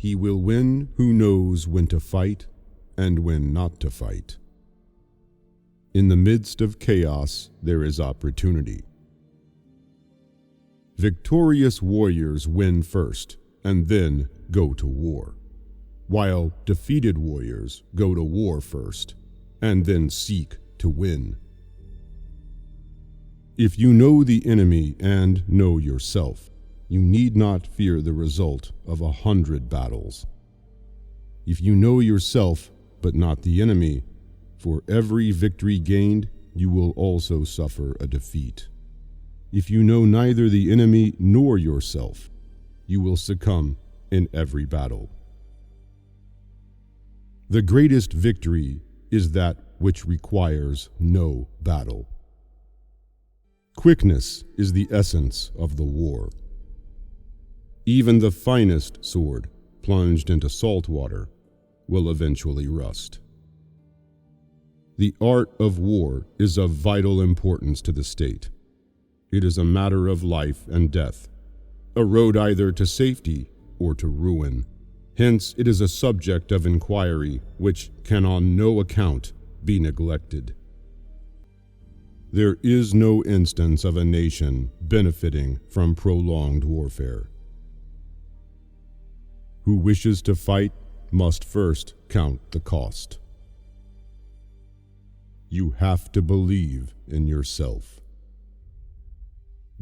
He will win who knows when to fight and when not to fight. In the midst of chaos, there is opportunity. Victorious warriors win first and then go to war, while defeated warriors go to war first and then seek to win. If you know the enemy and know yourself, you need not fear the result of 100 battles. If you know yourself but not the enemy, for every victory gained, you will also suffer a defeat. If you know neither the enemy nor yourself, you will succumb in every battle. The greatest victory is that which requires no battle. Quickness is the essence of the war. Even the finest sword, plunged into salt water, will eventually rust. The art of war is of vital importance to the state. It is a matter of life and death, a road either to safety or to ruin. Hence, it is a subject of inquiry which can on no account be neglected. There is no instance of a nation benefiting from prolonged warfare. Who wishes to fight must first count the cost. You have to believe in yourself.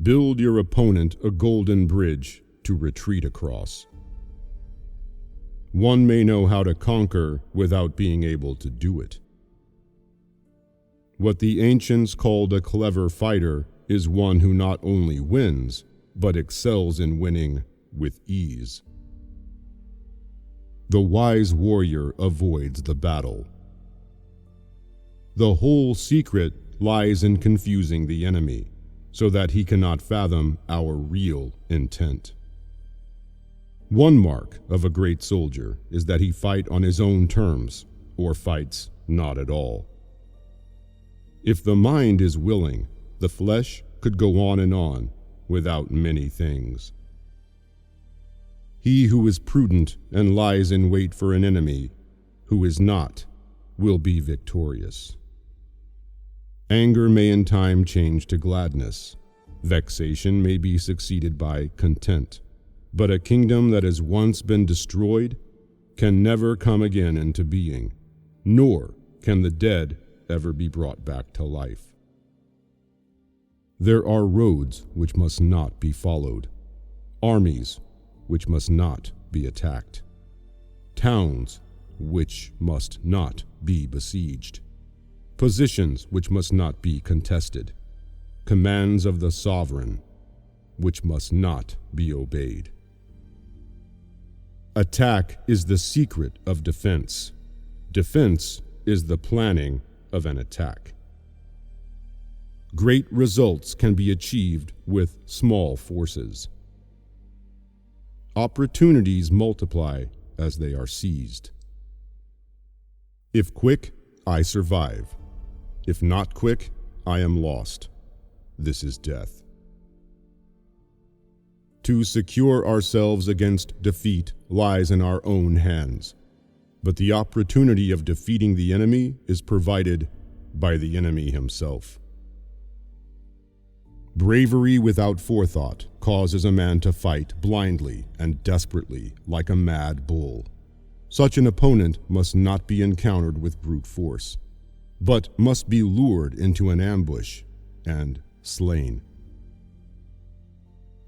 Build your opponent a golden bridge to retreat across. One may know how to conquer without being able to do it. What the ancients called a clever fighter is one who not only wins, but excels in winning with ease. The wise warrior avoids the battle. The whole secret lies in confusing the enemy, so that he cannot fathom our real intent. One mark of a great soldier is that he fight on his own terms, or fights not at all. If the mind is willing, the flesh could go on and on without many things. He who is prudent and lies in wait for an enemy, who is not, will be victorious. Anger may in time change to gladness. Vexation may be succeeded by content. But a kingdom that has once been destroyed can never come again into being, nor can the dead ever be brought back to life. There are roads which must not be followed, armies which must not be attacked, towns which must not be besieged, positions which must not be contested, commands of the sovereign which must not be obeyed. Attack is the secret of defense. Defense is the planning of an attack. Great results can be achieved with small forces. Opportunities multiply as they are seized. If quick, I survive. If not quick, I am lost. This is death. To secure ourselves against defeat lies in our own hands, but the opportunity of defeating the enemy is provided by the enemy himself. Bravery without forethought causes a man to fight blindly and desperately like a mad bull. Such an opponent must not be encountered with brute force, but must be lured into an ambush and slain.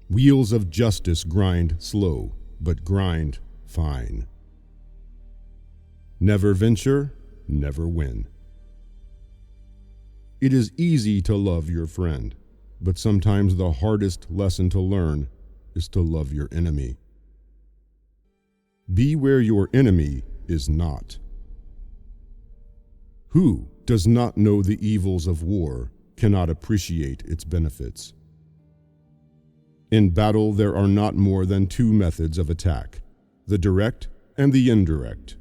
Wheels of justice grind slow, but grind fine. Never venture, never win. It is easy to love your friend, but sometimes the hardest lesson to learn is to love your enemy. Be where your enemy is not. Who does not know the evils of war cannot appreciate its benefits. In battle, there are not more than two methods of attack, the direct and the indirect.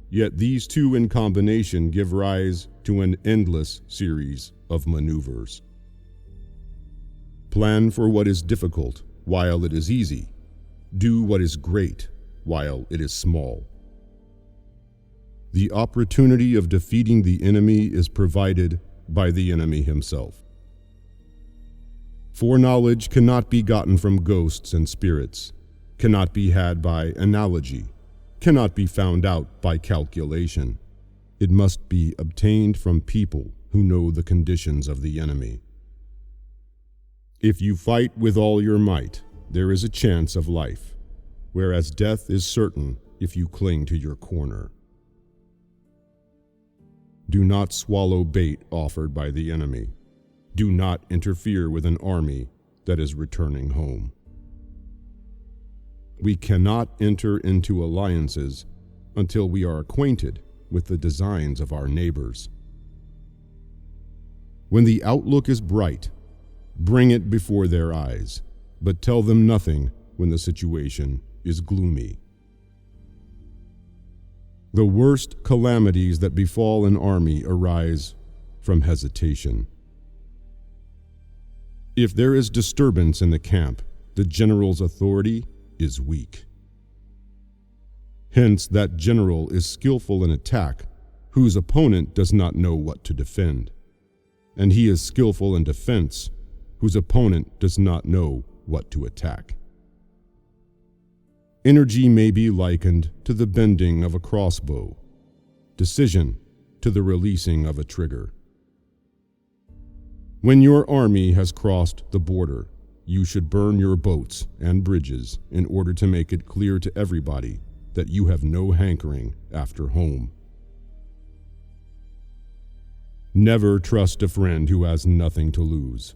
Yet these two in combination give rise to an endless series of maneuvers. Plan for what is difficult while it is easy. Do what is great while it is small. The opportunity of defeating the enemy is provided by the enemy himself. Foreknowledge cannot be gotten from ghosts and spirits, cannot be had by analogy, cannot be found out by calculation. It must be obtained from people who know the conditions of the enemy. If you fight with all your might, there is a chance of life, whereas death is certain if you cling to your corner. Do not swallow bait offered by the enemy. Do not interfere with an army that is returning home. We cannot enter into alliances until we are acquainted with the designs of our neighbors. When the outlook is bright, bring it before their eyes, but tell them nothing when the situation is gloomy. The worst calamities that befall an army arise from hesitation. If there is disturbance in the camp, the general's authority is weak. Hence, that general is skillful in attack, whose opponent does not know what to defend, and he is skillful in defense, whose opponent does not know what to attack. Energy may be likened to the bending of a crossbow, decision to the releasing of a trigger. When your army has crossed the border, you should burn your boats and bridges in order to make it clear to everybody that you have no hankering after home. Never trust a friend who has nothing to lose.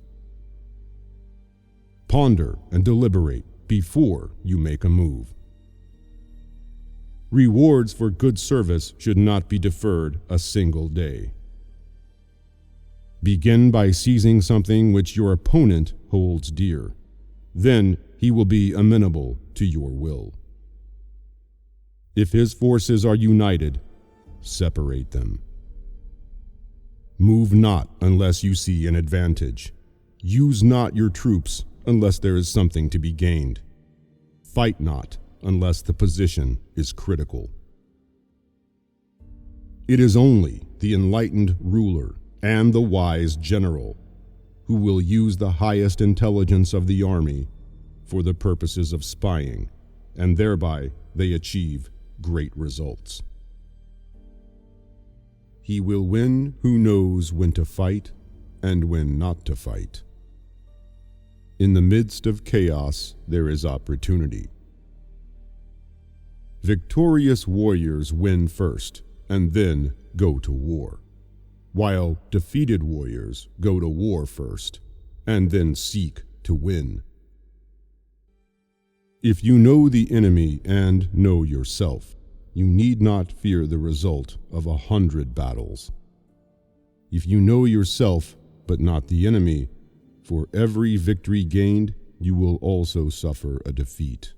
Ponder and deliberate before you make a move. Rewards for good service should not be deferred a single day. Begin by seizing something which your opponent holds dear. Then he will be amenable to your will. If his forces are united, separate them. Move not unless you see an advantage. Use not your troops unless there is something to be gained. Fight not unless the position is critical. It is only the enlightened ruler and the wise general who will use the highest intelligence of the army for the purposes of spying, and thereby they achieve great results. He will win who knows when to fight and when not to fight. In the midst of chaos, there is opportunity. Victorious warriors win first and then go to war, while defeated warriors go to war first and then seek to win. If you know the enemy and know yourself, you need not fear the result of 100 battles. If you know yourself but not the enemy, for every victory gained, you will also suffer a defeat.